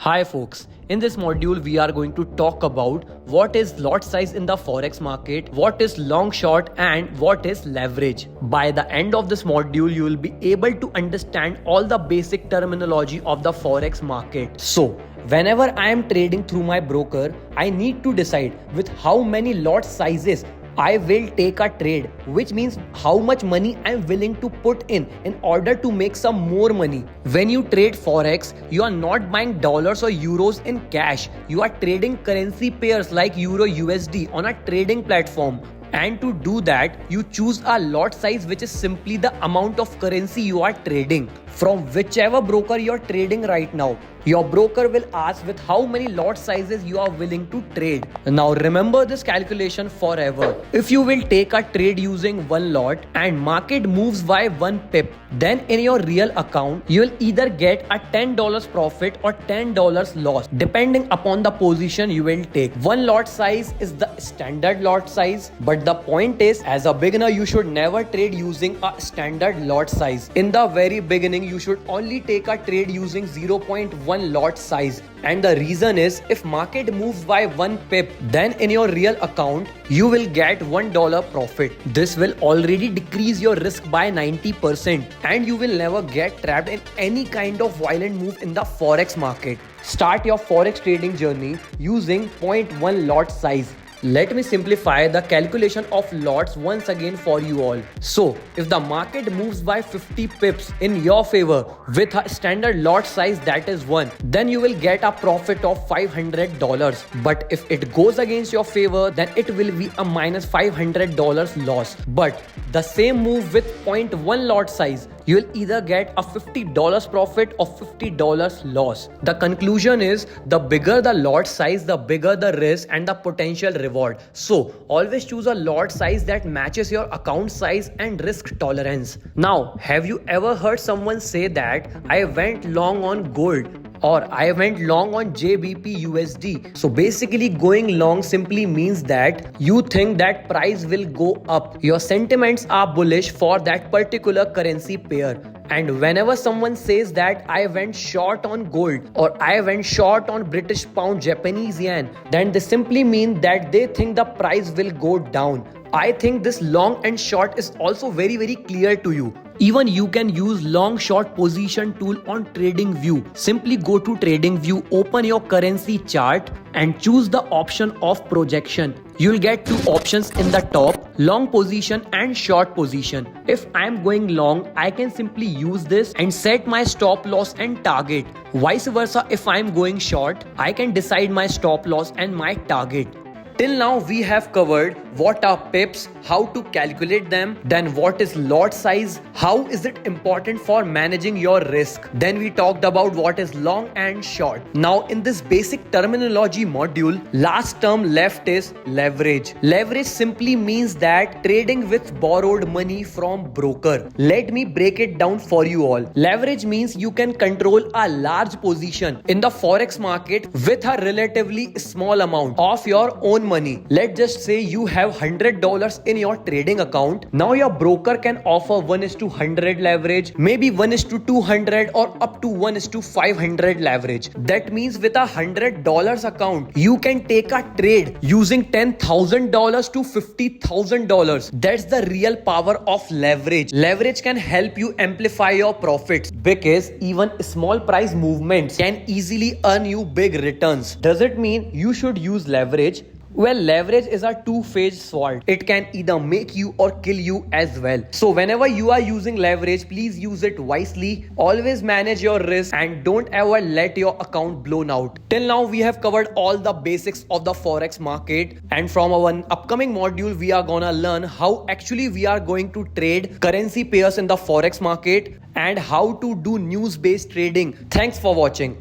Hi folks, in this module we are going to talk about what is lot size in the forex market, what is long short and what is leverage. By the end of this module you will be able to understand all the basic terminology of the forex market. So whenever I am trading through my broker, I need to decide with how many lot sizes I will take a trade, which means how much money I'm willing to put in order to make some more money. When you trade forex, you are not buying dollars or euros in cash. You are trading currency pairs like euro USD on a trading platform. And to do that, you choose a lot size, which is simply the amount of currency you are trading. From whichever broker you are trading right now, your broker will ask with how many lot sizes you are willing to trade. Now remember this calculation forever. If you will take a trade using one lot and market moves by 1 pip, then in your real account, you will either get a $10 profit or $10 loss depending upon the position you will take. One lot size is the standard lot size, but the point is, as a beginner, you should never trade using a standard lot size. In the very beginning, you should only take a trade using 0.1 lot size, and the reason is if market moves by 1 pip, then in your real account you will get $1 profit. This will already decrease your risk by 90% and you will never get trapped in any kind of violent move in the forex market. Start your forex trading journey using 0.1 lot size. Let me simplify the calculation of lots once again for you all. So, if the market moves by 50 pips in your favor with a standard lot size that is 1, then you will get a profit of $500. But if it goes against your favor, then it will be a minus $500 loss. But the same move with 0.1 lot size, you will either get a $50 profit or $50 loss. The conclusion is, the bigger the lot size, the bigger the risk and the potential reward. So always choose a lot size that matches your account size and risk tolerance. Now, have you ever heard someone say that I went long on gold or I went long on JBP USD? So basically, going long simply means that you think that price will go up. Your sentiments are bullish for that particular currency pair. And whenever someone says that I went short on gold or I went short on British pound, Japanese yen, then they simply mean that they think the price will go down. I think this long and short is also very clear to you. Even you can use long short position tool on TradingView. Simply go to TradingView, open your currency chart and choose the option of projection. You'll get two options in the top, long position and short position. If I'm going long, I can simply use this and set my stop loss and target. Vice versa, if I'm going short, I can decide my stop loss and my target. Till now we have covered what are pips, how to calculate them, then what is lot size, how is it important for managing your risk. Then we talked about what is long and short. Now in this basic terminology module, last term left is leverage. Leverage simply means that trading with borrowed money from broker. Let me break it down for you all. Leverage means you can control a large position in the forex market with a relatively small amount of your own money. Let's just say you have $100 in your trading account. Now your broker can offer 1:100 leverage, maybe 1:200 or up to 1:500 leverage. That means with $100 account, you can take a trade using $10,000 to $50,000. That's the real power of leverage. Leverage can help you amplify your profits because even small price movements can easily earn you big returns. Does it mean you should use leverage? Well, leverage is a two-phase sword. It can either make you or kill you as well. So whenever you are using leverage, please use it wisely. Always manage your risk and don't ever let your account blown out. Till now, we have covered all the basics of the forex market. And from our upcoming module, we are gonna learn how actually we are going to trade currency pairs in the forex market and how to do news-based trading. Thanks for watching.